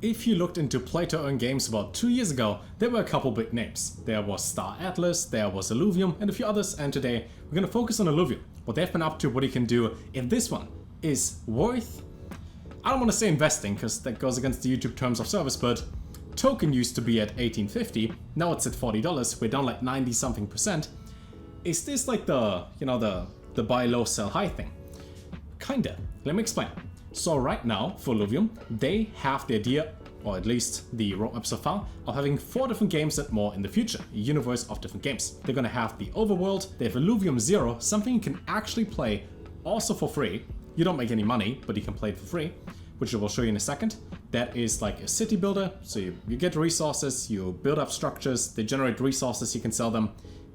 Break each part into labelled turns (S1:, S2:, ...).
S1: If you looked into play-to-earn games about 2 years ago, there were a couple big names. There was Star Atlas, there was Illuvium, and a few others, and today we're gonna focus on Illuvium, what they've been up to, what you can do. If this one is worth, I don't want to say investing, because that goes against the YouTube terms of service, but token used to be at $18.50, now it's at $40, we're down like 90 something percent. Is this like the, the buy low, sell high thing? Kinda. Let me explain. So right now, for Illuvium, they have the idea, or at least the roadmap so far, of having 4 different games and more in the future, a universe of different games. They're gonna have the Overworld, they have Illuvium Zero, something you can actually play also for free. You don't make any money, but you can play it for free, which I will show you in a second. That is like a city builder, so you get resources, you build up structures, they generate resources, you can sell them.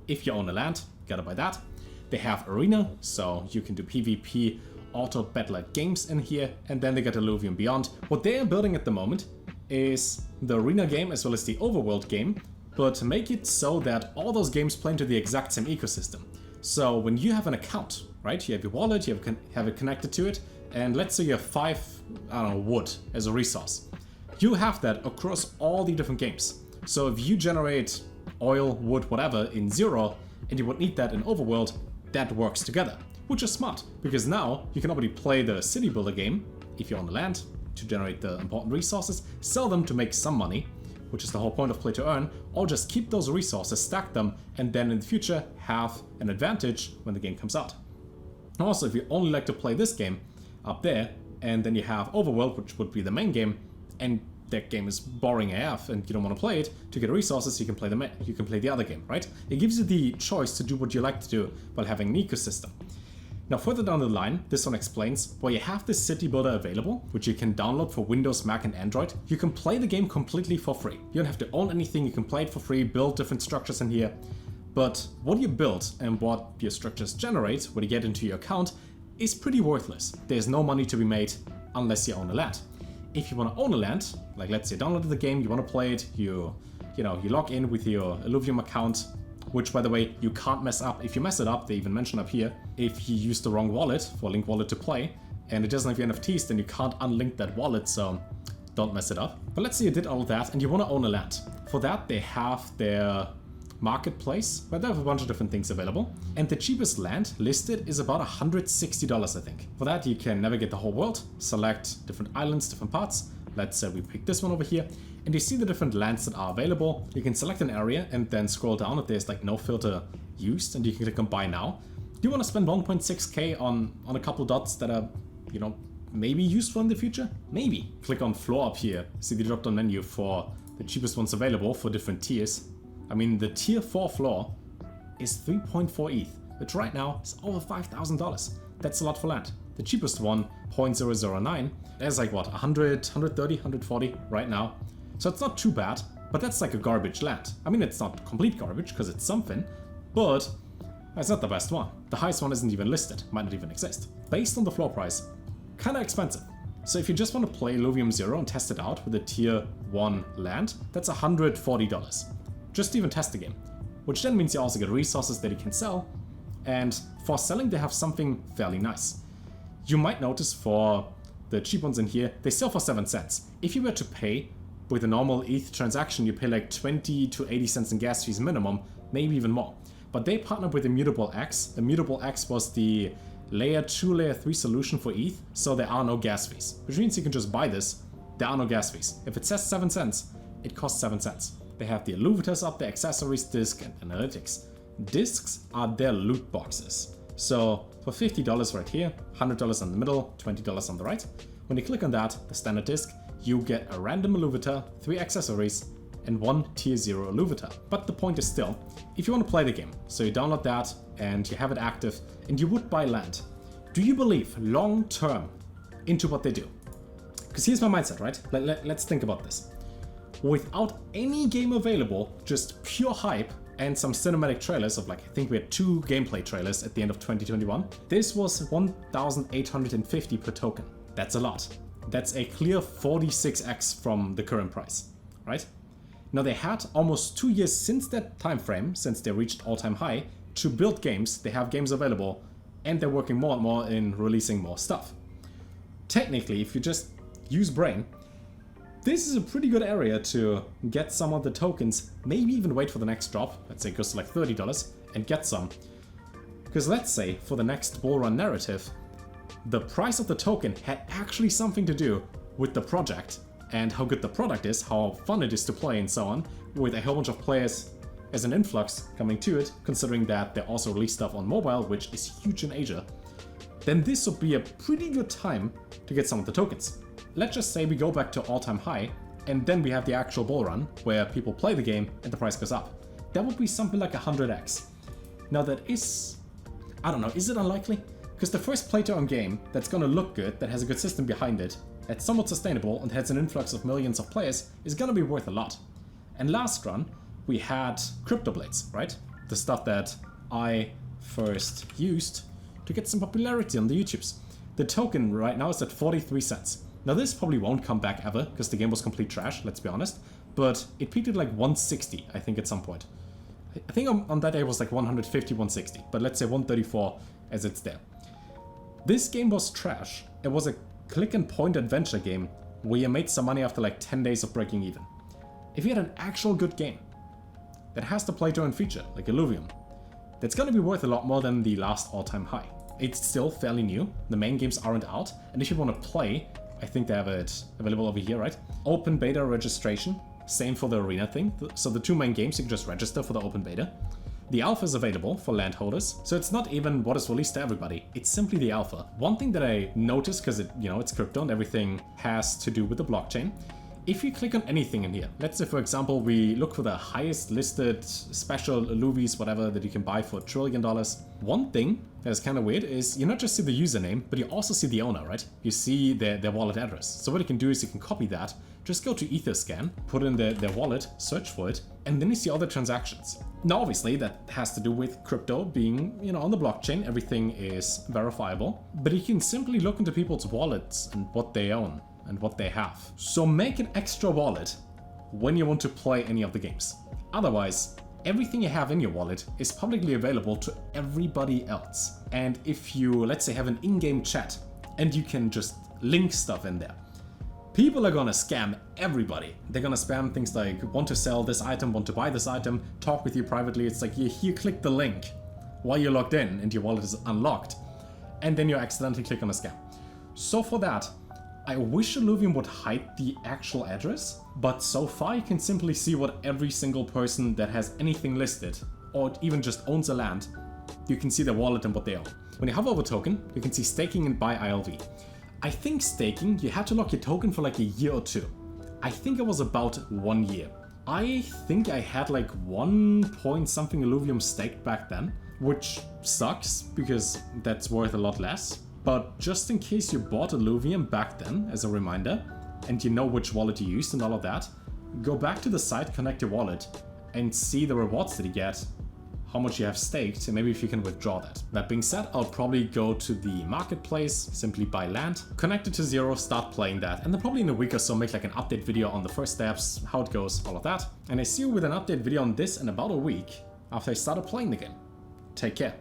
S1: If you own a land, you gotta buy that. They have Arena, so you can do PvP, auto battler games in here, and then they got Illuvium Beyond. What they are building at the moment is the Arena game as well as the Overworld game, but make it so that all those games play into the exact same ecosystem. So when you have an account, right, you have your wallet, you have it connected to it, and let's say you have 5, wood as a resource. You have that across all the different games. So if you generate oil, wood, whatever in Zero, and you would need that in Overworld, that works together. Which is smart, because now you can already play the City Builder game, if you own the land, to generate the important resources, sell them to make some money, which is the whole point of play to earn, or just keep those resources, stack them, and then in the future have an advantage when the game comes out. Also, if you only like to play this game up there, and then you have Overworld, which would be the main game, and that game is boring AF and you don't want to play it, to get resources you can play the other game, right? It gives you the choice to do what you like to do while having an ecosystem. Now further down the line, this one explains why you have this City Builder available, which you can download for Windows, Mac and Android. You can play the game completely for free. You don't have to own anything, you can play it for free, build different structures in here. But what you build and what your structures generate when you get into your account is pretty worthless. There's no money to be made unless you own a land. If you want to own a land, like let's say you downloaded the game, you want to play it, you log in with your Illuvium account, which, by the way, you can't mess up. If you mess it up, they even mention up here, if you use the wrong wallet for Link Wallet to play, and it doesn't have your NFTs, then you can't unlink that wallet, so don't mess it up. But let's say you did all of that and you want to own a land. For that, they have their marketplace, where they have a bunch of different things available, and the cheapest land listed is about $160, I think. For that, you can navigate the whole world, select different islands, different parts. Let's say we pick this one over here, and you see the different lands that are available. You can select an area and then scroll down if there's like no filter used, and you can click on buy now. Do you want to spend 1.6k on a couple dots that are, maybe useful in the future? Maybe. Click on floor up here, see the drop down menu for the cheapest ones available for different tiers. I mean, the tier 4 floor is 3.4 ETH, which right now is over $5,000. That's a lot for land. The cheapest one, 0.009, there's like what, 100, 130, 140 right now. So it's not too bad, but that's like a garbage land. I mean, it's not complete garbage because it's something, but it's not the best one. The highest one isn't even listed, might not even exist. Based on the floor price, kinda expensive. So if you just want to play Illuvium Zero and test it out with a tier 1 land, that's $140. Just to even test the game. Which then means you also get resources that you can sell, and for selling they have something fairly nice. You might notice for the cheap ones in here, they sell for 7 cents. If you were to pay with a normal ETH transaction, you pay like 20 to 80 cents in gas fees minimum, maybe even more. But they partnered with ImmutableX. ImmutableX was the layer 2, layer 3 solution for ETH, so there are no gas fees. Which means you can just buy this, there are no gas fees. If it says 7 cents, it costs 7 cents. They have the Illuvators up, the accessories, disc, and analytics. Discs are their loot boxes. So for $50 right here, $100 in the middle, $20 on the right. When you click on that, the standard disc, you get a random Illuvator, 3 accessories, and 1 tier 0 Illuvator. But the point is still, if you want to play the game, so you download that and you have it active, and you would buy land, do you believe long term into what they do? Because here's my mindset, right? Let's think about this. Without any game available, just pure hype and some cinematic trailers of like, I think we had 2 gameplay trailers at the end of 2021. This was 1,850 per token. That's a lot. That's a clear 46x from the current price, right? Now they had almost 2 years since that time frame, since they reached all-time high, to build games. They have games available, and they're working more and more in releasing more stuff. Technically, if you just use brain, this is a pretty good area to get some of the tokens, maybe even wait for the next drop, let's say it goes to like $30, and get some. Because let's say, for the next bull run narrative, the price of the token had actually something to do with the project, and how good the product is, how fun it is to play and so on, with a whole bunch of players as an influx coming to it, considering that they also release stuff on mobile, which is huge in Asia, then this would be a pretty good time to get some of the tokens. Let's just say we go back to all-time high, and then we have the actual bull run, where people play the game and the price goes up. That would be something like 100x. Now that is, I don't know, is it unlikely? Because the first play-to-earn game that's gonna look good, that has a good system behind it, that's somewhat sustainable and has an influx of millions of players, is gonna be worth a lot. And last run, we had Crypto Blades, right? The stuff that I first used to get some popularity on the YouTubes. The token right now is at 43 cents. Now this probably won't come back ever, because the game was complete trash, let's be honest, but it peaked at like 160, I think, at some point. I think on that day it was like 150, 160, but let's say 134 as it's there. This game was trash. It was a click and point adventure game where you made some money after like 10 days of breaking even. If you had an actual good game that has the play-to-earn feature, like Illuvium, that's gonna be worth a lot more than the last all-time high. It's still fairly new, the main games aren't out, and if you want to play, I think they have it available over here, right? Open beta registration, same for the arena thing, so the two main games you can just register for the open beta. The alpha is available for landholders, so it's not even what is released to everybody, it's simply the alpha. One thing that I noticed, because it's crypto and everything has to do with the blockchain, if you click on anything in here, let's say for example we look for the highest listed special Illuvies, whatever, that you can buy for $1 trillion, one thing that is kind of weird is you not just see the username, but you also see the owner, right? You see their wallet address. So what you can do is you can copy that, just go to Etherscan, put in their wallet, search for it, and then you see all the transactions. Now obviously that has to do with crypto being, on the blockchain, everything is verifiable, but you can simply look into people's wallets and what they own and what they have. So make an extra wallet when you want to play any of the games. Otherwise, everything you have in your wallet is publicly available to everybody else. And if you, let's say, have an in-game chat and you can just link stuff in there, people are gonna scam everybody. They're gonna spam things like, want to sell this item, want to buy this item, talk with you privately. It's like, you click the link while you're logged in and your wallet is unlocked, and then you accidentally click on a scam. So for that, I wish Illuvium would hide the actual address, but so far you can simply see what every single person that has anything listed, or even just owns a land, you can see their wallet and what they own. When you hover over token, you can see staking and buy ILV. I think staking, you had to lock your token for like a year or two. I think it was about 1 year. I think I had like 1 point something Illuvium staked back then, which sucks because that's worth a lot less. But just in case you bought Illuvium back then, as a reminder, and you know which wallet you used and all of that, go back to the site, connect your wallet, and see the rewards that you get, how much you have staked, and maybe if you can withdraw that. That being said, I'll probably go to the marketplace, simply buy land, connect it to Zero, start playing that, and then probably in a week or so make like an update video on the first steps, how it goes, all of that. And I see you with an update video on this in about a week, after I started playing the game. Take care.